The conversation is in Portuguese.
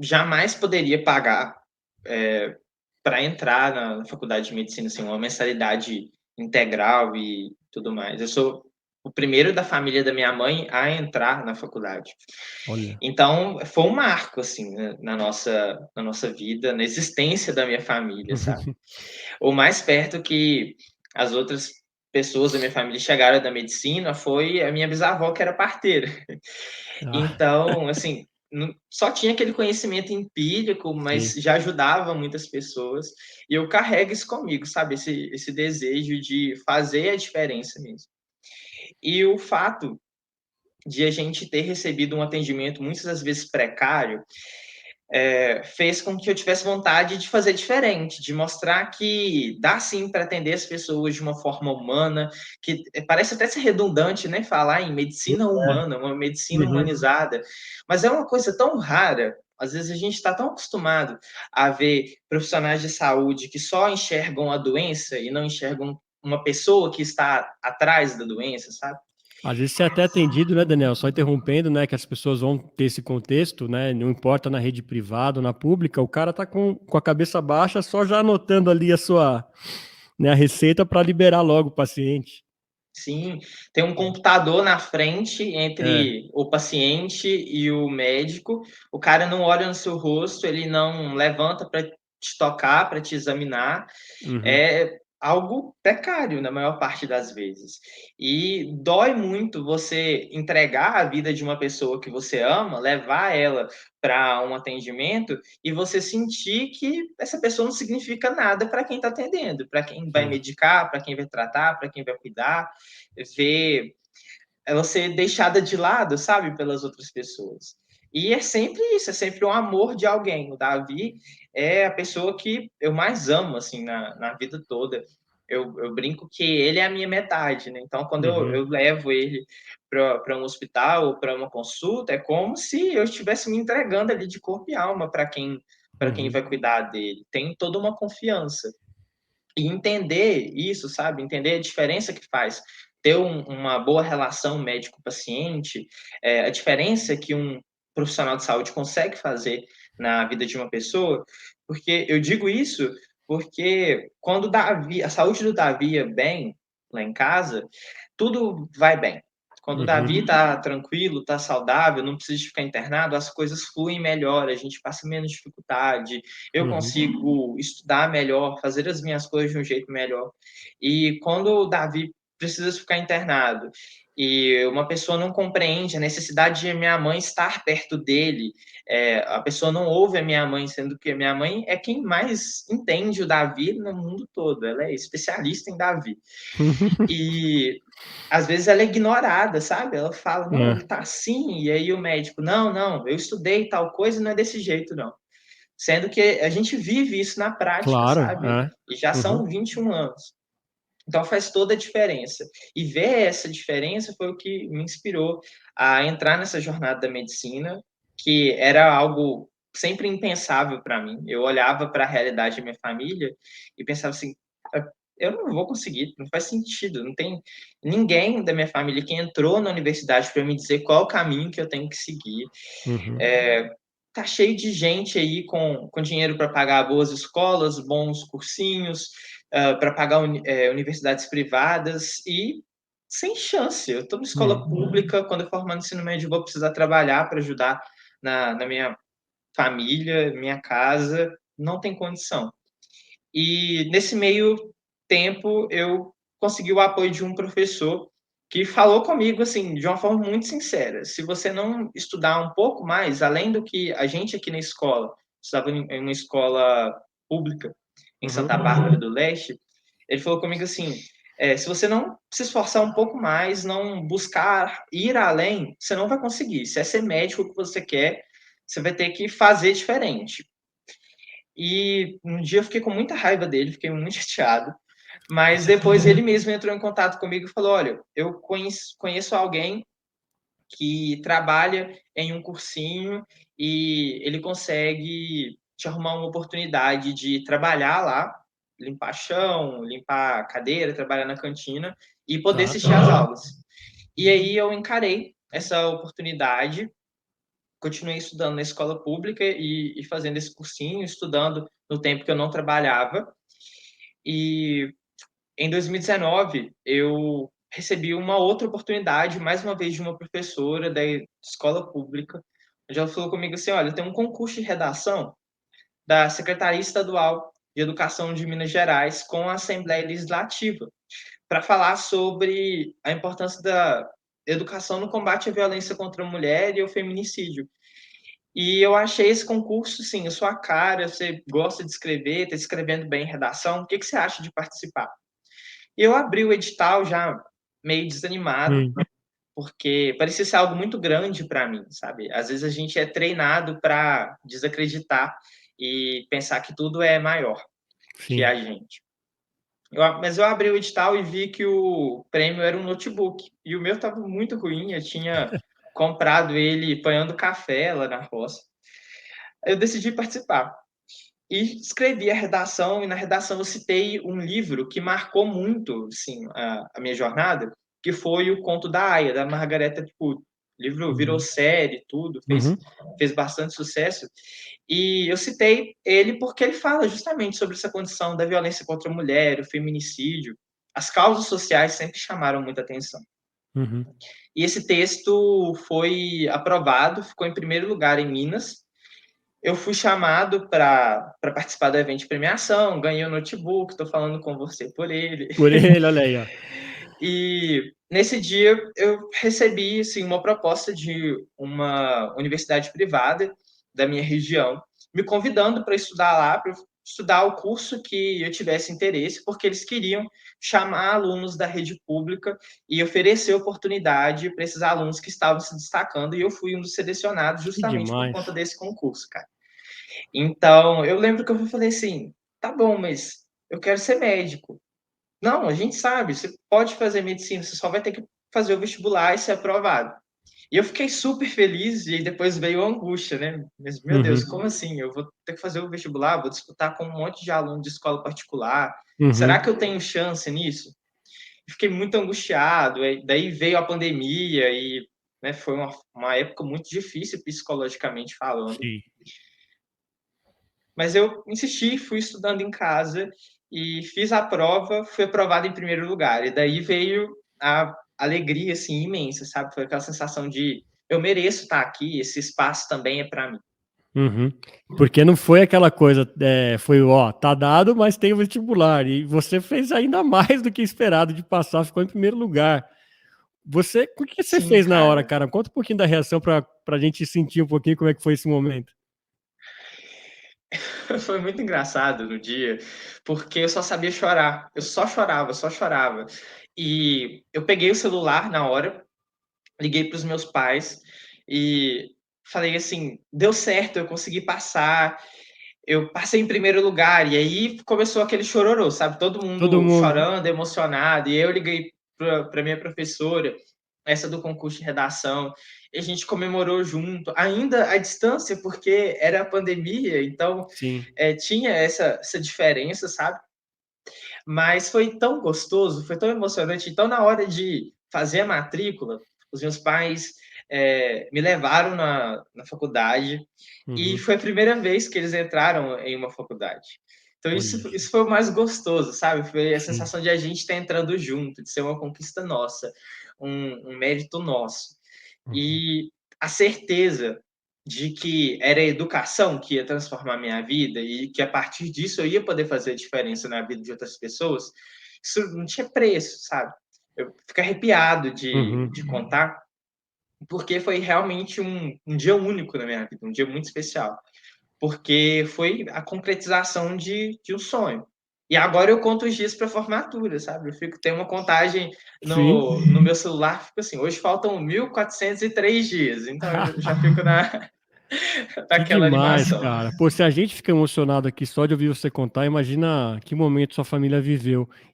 jamais poderia pagar para entrar na faculdade de medicina, assim, uma mensalidade integral e tudo mais. Eu sou o primeiro da família da minha mãe a entrar na faculdade. Olha. Então, foi um marco, assim, né, na nossa vida, na existência da minha família, sabe? O mais perto que as outras pessoas da minha família chegaram da medicina foi a minha bisavó, que era parteira. Ah, Então, assim, só tinha aquele conhecimento empírico, mas sim. já ajudava muitas pessoas. E eu carrego isso comigo, sabe? Esse desejo de fazer a diferença mesmo. E o fato de a gente ter recebido um atendimento muitas das vezes precário, fez com que eu tivesse vontade de fazer diferente, de mostrar que dá sim para atender as pessoas de uma forma humana, que parece até ser redundante, né, falar em medicina É. humana, uma medicina Uhum. humanizada, mas é uma coisa tão rara. Às vezes a gente está tão acostumado a ver profissionais de saúde que só enxergam a doença e não enxergam uma pessoa que está atrás da doença, sabe? Às vezes você é até atendido, né, Daniel? Só interrompendo, né, que as pessoas vão ter esse contexto, né? Não importa na rede privada ou na pública, o cara tá com a cabeça baixa, só já anotando ali a sua, né, a receita para liberar logo o paciente. Sim, tem um computador na frente É. entre o paciente e o médico. O cara não olha no seu rosto, ele não levanta para te tocar, para te examinar. Uhum. É algo precário na maior parte das vezes. E dói muito você entregar a vida de uma pessoa que você ama, levar ela para um atendimento e você sentir que essa pessoa não significa nada para quem está atendendo, para quem vai Sim. medicar, para quem vai tratar, para quem vai cuidar, ver ela ser deixada de lado, sabe, pelas outras pessoas. E é sempre isso, é sempre um amor de alguém. O Davi é a pessoa que eu mais amo, assim, na vida toda. Eu brinco que ele é a minha metade, né? Então, quando eu, Uhum. eu levo ele para um hospital ou para uma consulta, é como se eu estivesse me entregando ali de corpo e alma para quem Uhum. vai cuidar dele. Tem toda uma confiança. E entender isso, sabe? Entender a diferença que faz ter uma boa relação médico-paciente, a diferença que um profissional de saúde consegue fazer na vida de uma pessoa, porque eu digo isso porque quando a saúde do Davi é bem lá em casa, tudo vai bem. Quando o Uhum. Davi está tranquilo, está saudável, não precisa ficar internado, as coisas fluem melhor, a gente passa menos dificuldade, eu Uhum. consigo estudar melhor, fazer as minhas coisas de um jeito melhor. E quando o Davi precisa ficar internado e uma pessoa não compreende a necessidade de minha mãe estar perto dele, a pessoa não ouve a minha mãe, sendo que a minha mãe é quem mais entende o Davi no mundo todo, ela é especialista em Davi. E às vezes ela é ignorada, sabe? Ela fala, não, É. ele tá assim, e aí o médico, não, não, eu estudei tal coisa, não é desse jeito, não. Sendo que a gente vive isso na prática, Claro, sabe? é. E já Uhum. são 21 anos. Então faz toda a diferença. E ver essa diferença foi o que me inspirou a entrar nessa jornada da medicina, que era algo sempre impensável para mim. Eu olhava para a realidade da minha família e pensava assim: eu não vou conseguir, não faz sentido. Não tem ninguém da minha família que entrou na universidade para me dizer qual é o caminho que eu tenho que seguir. Uhum. Tá cheio de gente aí com dinheiro para pagar boas escolas, bons cursinhos, para pagar universidades privadas e sem chance. Eu estou na escola Uhum. pública, quando eu formar no ensino médio, vou precisar trabalhar para ajudar na minha família, minha casa, não tem condição. E nesse meio tempo eu consegui o apoio de um professor que falou comigo assim, de uma forma muito sincera: se você não estudar um pouco mais, além do que a gente aqui na escola, estava em uma escola pública em Uhum. Santa Bárbara do Leste, ele falou comigo assim: se você não se esforçar um pouco mais, não buscar ir além, você não vai conseguir. Se é ser médico que você quer, você vai ter que fazer diferente. E um dia eu fiquei com muita raiva dele, fiquei muito chateado, mas depois ele mesmo entrou em contato comigo e falou: olha, eu conheço alguém que trabalha em um cursinho e ele consegue te arrumar uma oportunidade de trabalhar lá, limpar chão, limpar cadeira, trabalhar na cantina e poder Tá. assistir às aulas. E aí eu encarei essa oportunidade continuei estudando na escola pública e fazendo esse cursinho, estudando no tempo que eu não trabalhava. E em 2019, eu recebi uma outra oportunidade, mais uma vez de uma professora da escola pública, onde ela falou comigo assim: olha, tem um concurso de redação da Secretaria Estadual de Educação de Minas Gerais com a Assembleia Legislativa, para falar sobre a importância da educação no combate à violência contra a mulher e ao feminicídio. E eu achei esse concurso, sim, a sua cara, você gosta de escrever, está escrevendo bem em redação, o que você acha de participar? E eu abri o edital já meio desanimado, porque parecia ser algo muito grande para mim, sabe? Às vezes a gente é treinado para desacreditar e pensar que tudo é maior que Sim. a gente. Mas eu abri o edital e vi que o prêmio era um notebook. E o meu estava muito ruim, eu tinha comprado ele apanhando café lá na roça. Eu decidi participar. E escrevi a redação, e na redação eu citei um livro que marcou muito assim, a minha jornada, que foi o Conto da Aia, da Margaret Atwood. O livro virou série, tudo, fez bastante sucesso. E eu citei ele porque ele fala justamente sobre essa condição da violência contra a mulher, o feminicídio. As causas sociais sempre chamaram muita atenção. E esse texto foi aprovado, ficou em primeiro lugar em Minas. Eu fui chamado para participar do evento de premiação, ganhei o notebook, estou falando com você por ele. Por ele, olha aí, ó. E nesse dia eu recebi assim, uma proposta de uma universidade privada da minha região, me convidando para estudar lá, para estudar o curso que eu tivesse interesse, porque eles queriam chamar alunos da rede pública e oferecer oportunidade para esses alunos que estavam se destacando, e eu fui um dos selecionados Que justamente por demais. conta desse concurso, cara. Então, eu lembro que eu falei assim, tá bom, mas eu quero ser médico. Não, a gente sabe, você pode fazer medicina, você só vai ter que fazer o vestibular e ser aprovado. E eu fiquei super feliz, e depois veio a angústia, né? Mas, meu Deus, como assim? Eu vou ter que fazer o vestibular, vou disputar com um monte de aluno de escola particular. Será que eu tenho chance nisso? Eu fiquei muito angustiado, daí veio a pandemia e né, foi uma época muito difícil psicologicamente falando. Sim. Mas eu insisti, fui estudando em casa e fiz a prova, fui aprovado em primeiro lugar. E daí veio a alegria assim imensa, sabe? Foi aquela sensação de eu mereço estar aqui, esse espaço também é para mim. Porque não foi aquela coisa, foi, ó, tá dado, mas tem o vestibular. E você fez ainda mais do que esperado de passar, ficou em primeiro lugar. O que você Sim, fez na hora, cara. cara? Conta um pouquinho da reação pra gente sentir um pouquinho como é que foi esse momento. Foi muito engraçado no dia, porque eu só sabia chorar. Eu só chorava, só chorava. E eu peguei o celular na hora, liguei para os meus pais e falei assim: deu certo, eu consegui passar. Eu passei em primeiro lugar, e aí começou aquele chororô, sabe? Todo Todo mundo mundo. chorando, emocionado, e eu liguei para minha professora, essa do concurso de redação, e a gente comemorou junto, ainda à distância, porque era a pandemia, então Sim. tinha essa diferença, sabe? Mas foi tão gostoso, foi tão emocionante. Então, na hora de fazer a matrícula, os meus pais me levaram na faculdade e foi a primeira vez que eles entraram em uma faculdade. Então, Olha, isso foi o mais gostoso, sabe? Foi a sim. sensação de a gente estar entrando junto, de ser uma conquista nossa, um mérito nosso. E a certeza de que era a educação que ia transformar a minha vida e que a partir disso eu ia poder fazer a diferença na vida de outras pessoas, isso não tinha preço, sabe? Eu fico arrepiado de contar, porque foi realmente um dia único na minha vida, um dia muito especial, porque foi a concretização de um sonho. E agora eu conto os dias para a formatura, sabe? Tem uma contagem Sim. no meu celular, fica assim, hoje faltam 1.403 dias, então eu já fico Que naquela demais, animação. cara. Pô, se a gente fica emocionado aqui só de ouvir você contar, imagina que momento sua família viveu.